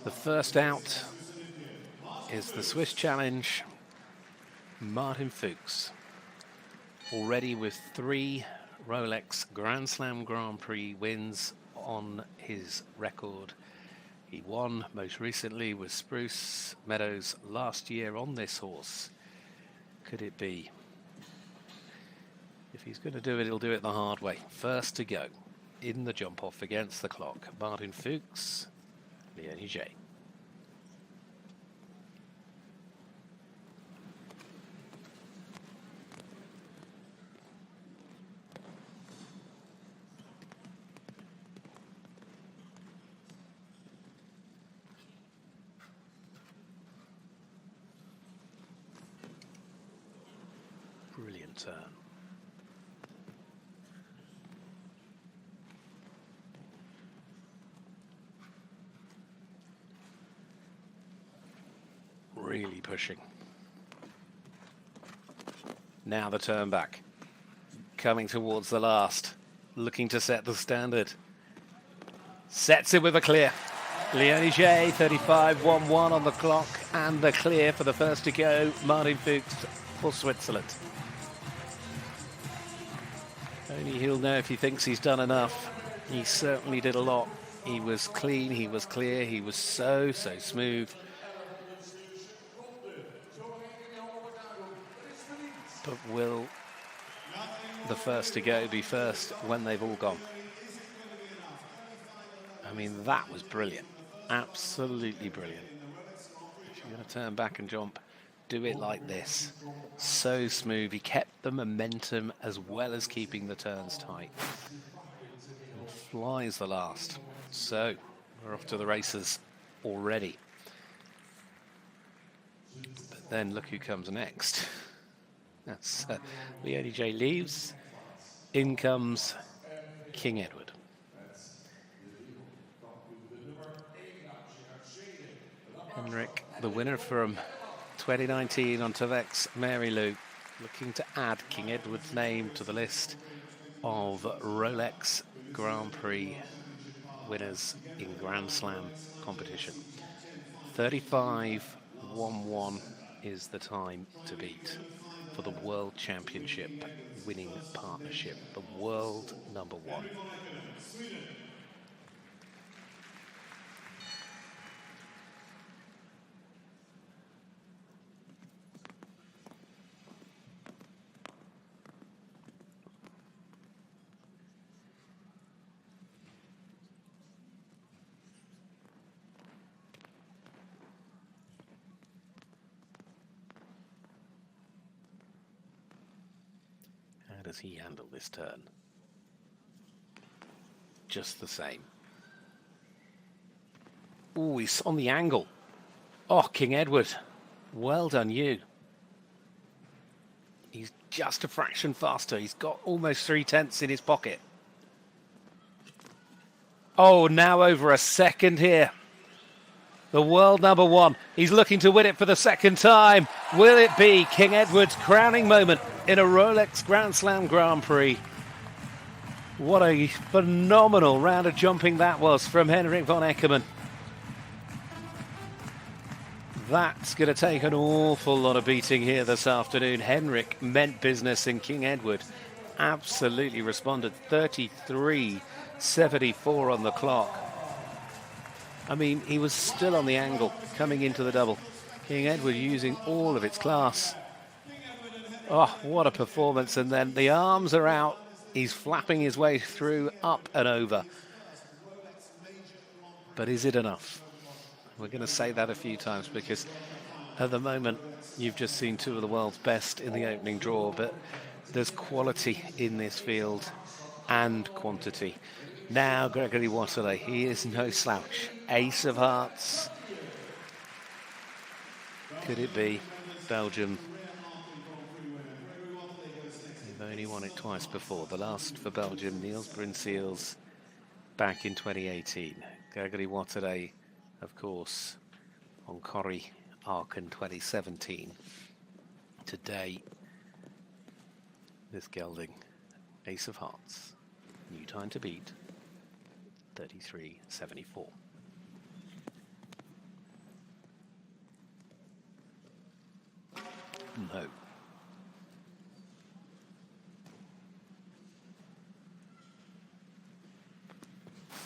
The first out is the Swiss Challenge, Martin Fuchs, already with 3 Rolex Grand Slam Grand Prix wins on his record. He won most recently with Spruce Meadows last year on this horse. Could it be? If he's going to do it, he'll do it the hard way. First to go in the jump off against the clock, Martin Fuchs, Leonie J. Brilliant turn. Really pushing. Now the turn back. Coming towards the last. Looking to set the standard. Sets it with a clear. Leonie J, 35.11 on the clock. And the clear for the first to go. Martin Fuchs for Switzerland. Only he'll know if he thinks he's done enough. He certainly did a lot. He was clean, he was clear, he was so smooth. But will the first to go be first when they've all gone? I mean, that was brilliant. Absolutely brilliant. If you're going to turn back and jump, do it like this. So smooth. He kept the momentum as well as keeping the turns tight. And flies the last. So we're off to the races already. But then look who comes next. That's Leonie J leaves. In comes King Edward. Henrik, the winner from 2019 on Tavex Mary Lou, looking to add King Edward's name to the list of Rolex Grand Prix winners in Grand Slam competition. 35.11 is the time to beat for the World Championship winning partnership, the world number 1. How does he handle this turn? Just the same. Oh, he's on the angle. Oh, King Edward. Well done, you. He's just a fraction faster. He's got almost 3/10 in his pocket. Oh, now over a second here. The world number 1. He's looking to win it for the second time. Will it be King Edward's crowning moment in a Rolex Grand Slam Grand Prix? What a phenomenal round of jumping that was from Henrik von Eckermann. That's going to take an awful lot of beating here this afternoon. Henrik meant business and King Edward absolutely responded. 33.74 on the clock. I mean, he was still on the angle coming into the double. King Edward using all of its class. Oh, what a performance. And then the arms are out. He's flapping his way through, up and over. But is it enough? We're going to say that a few times because at the moment you've just seen 2 of the world's best in the opening draw, but there's quality in this field and quantity. Now Gregory Waterley, he is no slouch. Ace of hearts. Could it be Belgium? They've only won it twice before. The last for Belgium, Niels Bruynseels, back in 2018. Gregory Waterley, of course, on Corrie Aachen 2017. Today, this gelding, Ace of Hearts, new time to beat, 33.74. No.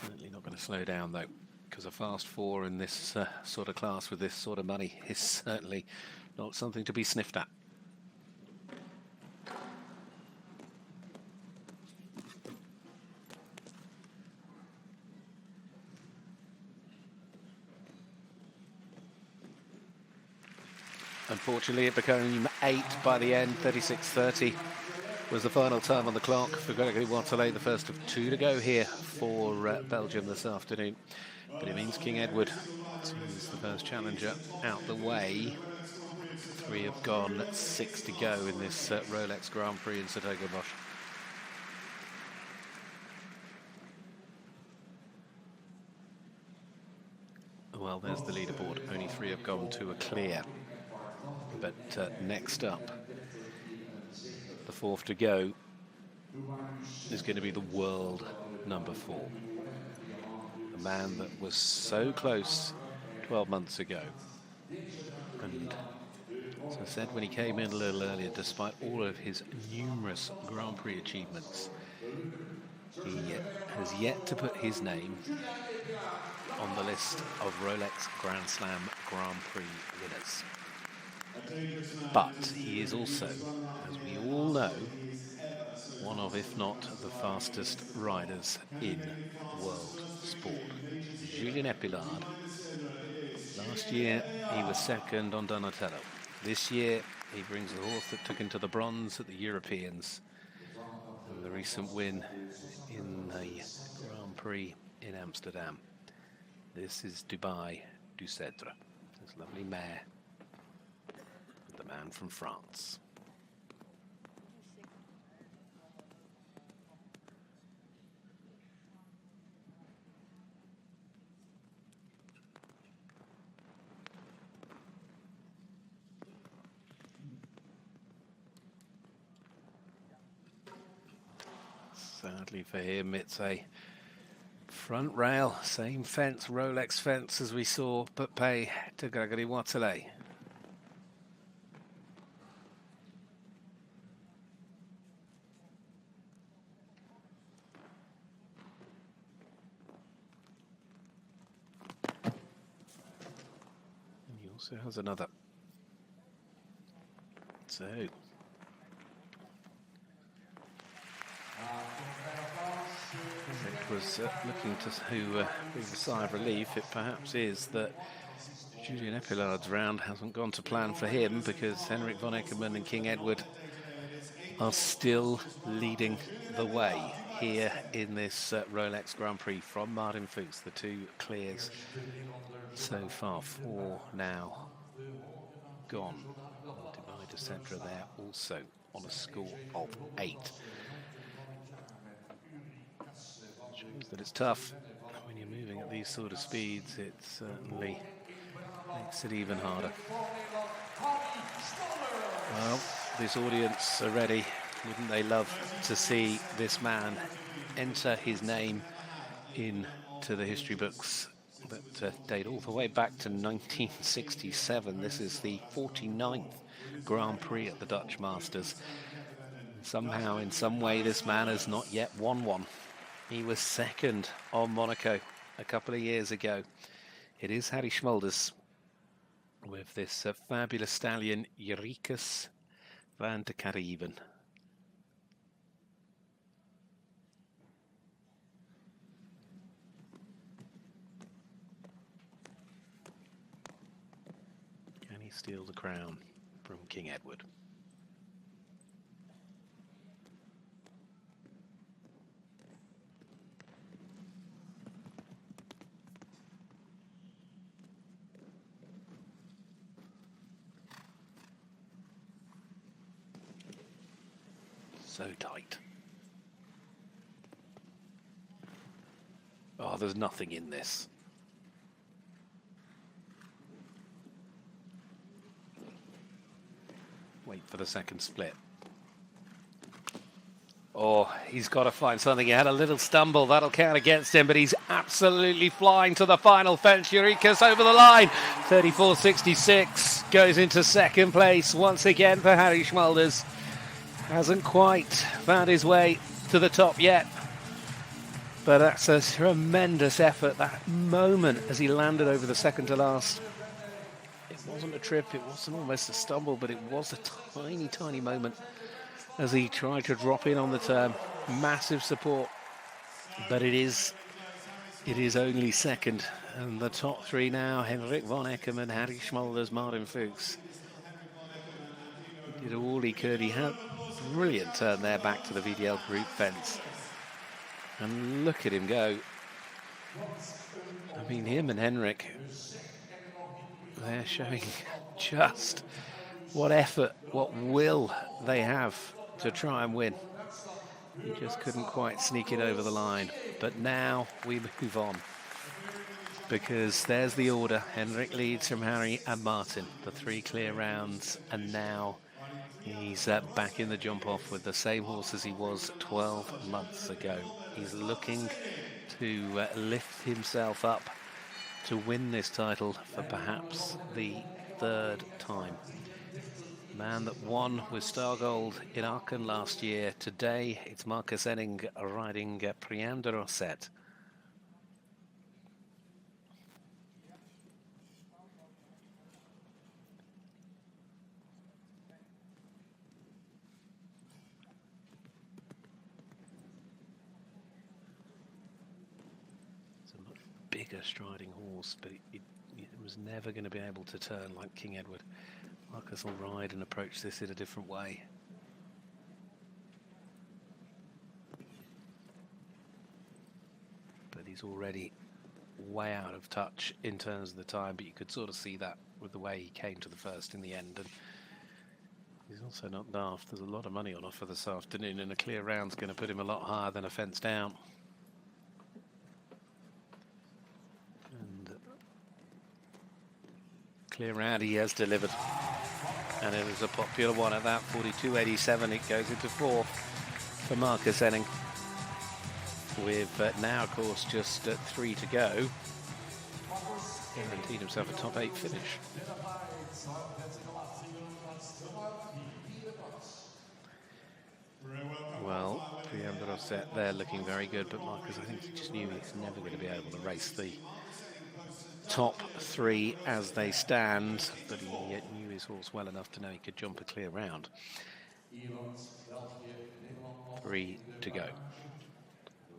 Certainly not going to slow down though, because a fast four in this sort of class with this sort of money is certainly not something to be sniffed at. Unfortunately, it became 8 by the end. 36:30 was the final time on the clock for Gregory Wathelet, the first of 2 to go here for Belgium this afternoon. But it means King Edward is the first challenger out the way. 3 have gone, 6 to go in this Rolex Grand Prix in s-Hertogenbosch. Well, there's the leaderboard. Only 3 have gone, 2 are clear. But next up, the 4th to go is going to be the world number 4. The man that was so close 12 months ago. And as I said when he came in a little earlier, despite all of his numerous Grand Prix achievements, he has yet to put his name on the list of Rolex Grand Slam Grand Prix winners. But he is also, as we all know, one of, if not the fastest riders in world sport. Julien Epinard. Last year he was second on Donatello. This year he brings the horse that took him to the bronze at the Europeans. And the recent win in the Grand Prix in Amsterdam. This is Dubai du Cedre. This lovely mare. The man from France. Sadly for him, it's a front rail, same fence, Rolex fence as we saw, but pay to Gregory Wathelet. And he also has another. So it was looking to breathe a sigh of relief. It perhaps is that Julien Epinard's round hasn't gone to plan for him, because Henrik von Eckermann and King Edward are still leading the way here in this Rolex Grand Prix from Martin Fuchs. The 2 clears so far, 4 now gone. Dubai du Cedre there also on a score of 8. Shows that it's tough when you're moving at these sort of speeds. It certainly makes it even harder. Well, this audience are ready. Wouldn't they love to see this man enter his name into the history books that date all the way back to 1967. This is the 49th Grand Prix at the Dutch Masters. Somehow, in some way, this man has not yet won one. He was second on Monaco a couple of years ago. It is Harrie Smolders with this fabulous stallion, Euricus van de Cariven. Can he steal the crown from King Edward? So tight. Oh, there's nothing in this. Wait for the second split. Oh, he's got to find something. He had a little stumble. That'll count against him, but he's absolutely flying to the final fence. Eureka's over the line. 34.66 goes into second place once again for Harrie Smolders. Hasn't quite found his way to the top yet, but that's a tremendous effort. That moment as he landed over the second to last. It wasn't a trip, it wasn't almost a stumble, but it was a tiny, tiny moment as he tried to drop in on the turn. Massive support, but it is only second. And the top three now, Henrik von Eckermann, Harrie Smolders, Martin Fuchs. He did all he could. He had a brilliant turn there back to the VDL group fence. And look at him go. I mean, him and Henrik, they're showing just what effort, what will they have to try and win. He just couldn't quite sneak it over the line. But now we move on, because there's the order. Henrik leads from Harrie and Martin, the 3 clear rounds, and now he's back in the jump off with the same horse as he was 12 months ago. He's looking to lift himself up to win this title for perhaps the 3rd time. Man that won with Star Gold in Aachen last year. Today it's Marcus Ehning riding Pieter Devos. It's a much bigger striding horse, but it was never going to be able to turn like King Edward. Marcus will ride and approach this in a different way. But he's already way out of touch in terms of the time, but you could sort of see that with the way he came to the first in the end. And he's also not daft. There's a lot of money on offer this afternoon, and a clear round's going to put him a lot higher than a fence down. And clear round he has delivered. And it was a popular one at that, 42.87. It goes into 4th for Marcus Ehning. With now, of course, just 3 to go. Guaranteed himself a top 8 finish. Well, Pieter Devos there looking very good, but Marcus, I think he just knew he's never going to be able to race the top 3 as they stand, but he knew his horse well enough to know he could jump a clear round. 3 to go.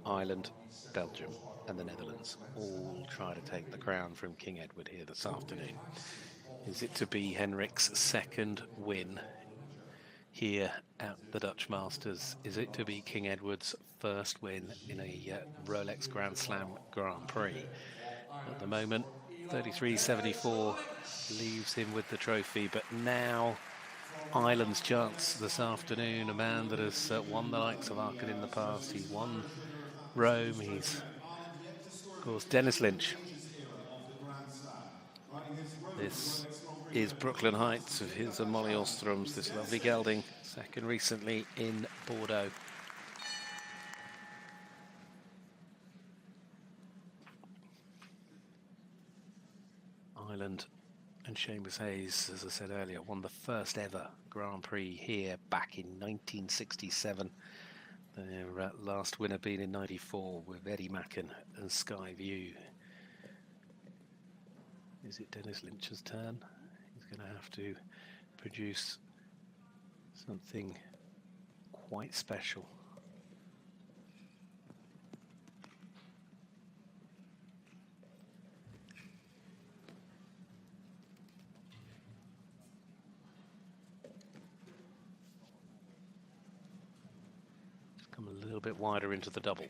Ireland, Belgium and the Netherlands all try to take the crown from King Edward here this afternoon. Is it to be Henrik's 2nd win here at the Dutch Masters? Is it to be King Edward's 1st win in a Rolex Grand Slam Grand Prix? At the moment, 33.74 leaves him with the trophy, but now Ireland's chance this afternoon. A man that has won the likes of Aachen in the past. He's won Rome. He's, of course, Denis Lynch. This is Brooklyn Heights of his and Molly Ostrom's. This lovely gelding, 2nd recently in Bordeaux. Ireland and Seamus Hayes, as I said earlier, won the 1st ever Grand Prix here back in 1967. Their last winner being in 94 with Eddie Macken and Sky View. Is it Denis Lynch's turn? He's going to have to produce something quite special. Come a little bit wider into the double.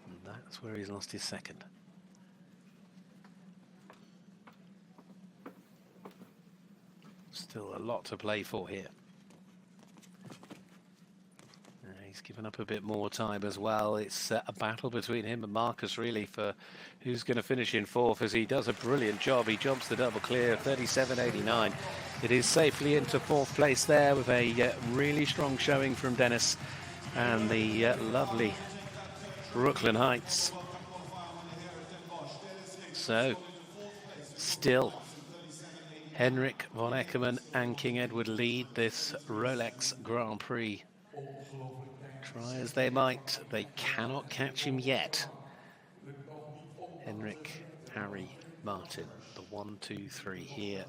And that's where he's lost his 2nd. Still a lot to play for here. He's given given up a bit more time as well. It's a battle between him and Marcus, really, for who's going to finish in fourth, as he does a brilliant job. He jumps the double clear, 37.89. It is safely into fourth place there with a really strong showing from Denis and the lovely Brooklyn Heights. So, still, Henrik von Eckermann and King Edward lead this Rolex Grand Prix. Try as they might, they cannot catch him yet. Henrik, Harrie, Martin, the 1, 2, 3 here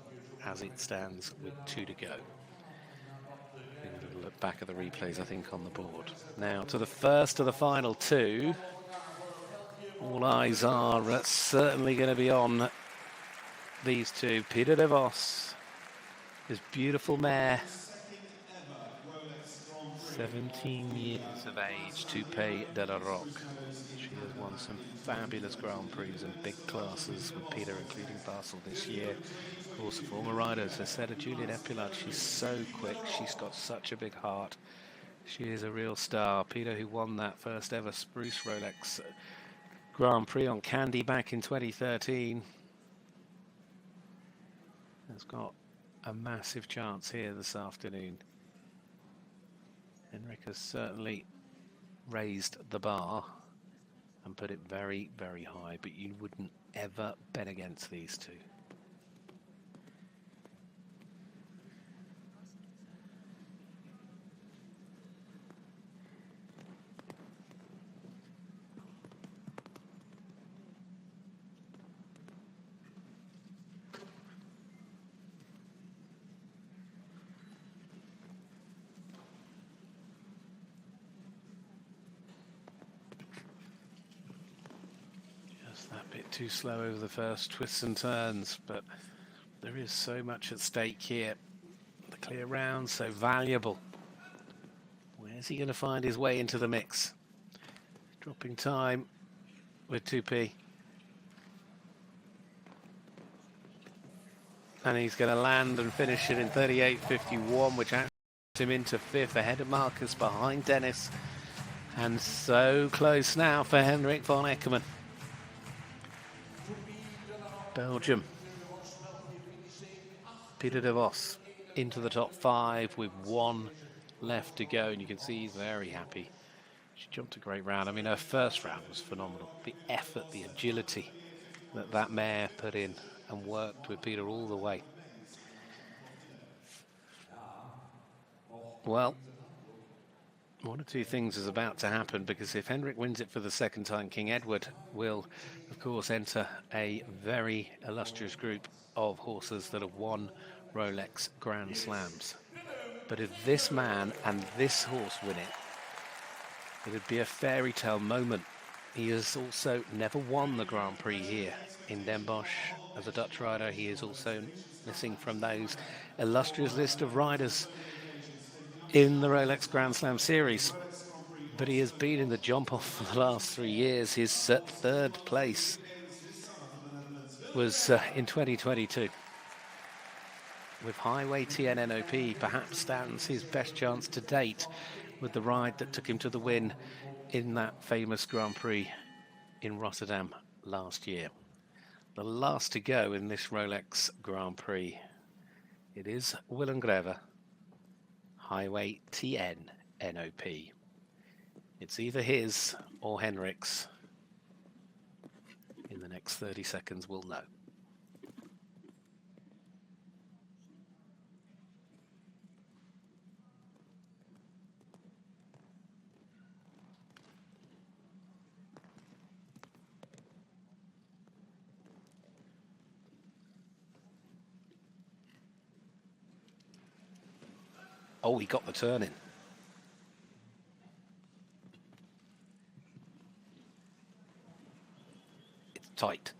as it stands with 2 to go. A little look back at the replays, I think, on the board. Now to the first of the final 2. All eyes are certainly going to be on these two. Pieter Devos, his beautiful mare, 17 years of age, N.O.P de la Roque. She has won some fabulous Grand Prix and big classes with Peter, including Basel this year. Of course, former riders, I said, Julian Epilard, she's so quick, she's got such a big heart. She is a real star. Peter, who won that first ever Spruce Rolex Grand Prix on Candy back in 2013, has got a massive chance here this afternoon. Henrik has certainly raised the bar and put it very, very high, but you wouldn't ever bet against these two. That bit too slow over the first twists and turns, but there is so much at stake here. The clear round, so valuable. Where's he going to find his way into the mix? Dropping time with N.O.P. And he's going to land and finish it in 38.51, which puts him into fifth, ahead of Marcus, behind Denis. And so close now for Henrik von Eckermann. Belgium. Pieter Devos into the top 5 with 1 left to go, and you can see he's very happy. She jumped a great round. I mean, her first round was phenomenal. The effort, the agility that mare put in and worked with Peter all the way. Well, one or two things is about to happen, because if Henrik wins it for the second time, King Edward will, of course, enter a very illustrious group of horses that have won Rolex Grand Slams. But if this man and this horse win it, it would be a fairy tale moment. He has also never won the Grand Prix here in Den Bosch as a Dutch rider. He is also missing from those illustrious list of riders in the Rolex Grand Slam series, but he has been in the jump off for the last 3 years. His third place was in 2022. With Highway TN N.O.P, perhaps stands his best chance to date with the ride that took him to the win in that famous Grand Prix in Rotterdam last year. The last to go in this Rolex Grand Prix, it is Willem Greve, Highway TN N.O.P. It's either his or Henrik's. In the next 30 seconds, we'll know. Oh, he got the turn in. It's tight.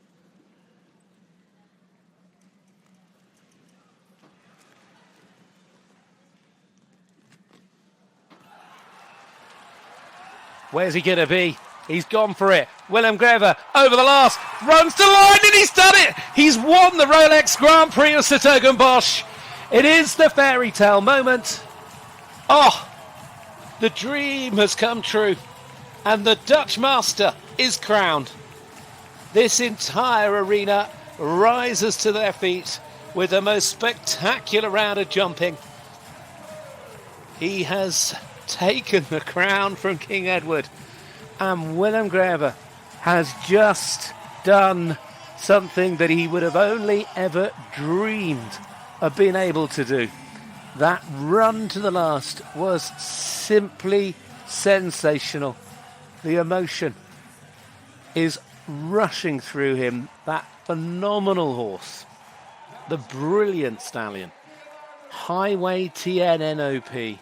Where's he going to be? He's gone for it. Willem Greve over the last, runs to line, and he's done it! He's won the Rolex Grand Prix of s-Hertogenbosch. It is the fairy tale moment. Oh, The dream has come true, and the Dutch master is crowned. This entire arena rises to their feet with the most spectacular round of jumping. He has taken the crown from King Edward, and Willem Greve has just done something that he would have only ever dreamed of being able to do. That run to the last was simply sensational. The emotion is rushing through him. That phenomenal horse, the brilliant stallion, Highway TN N.O.P.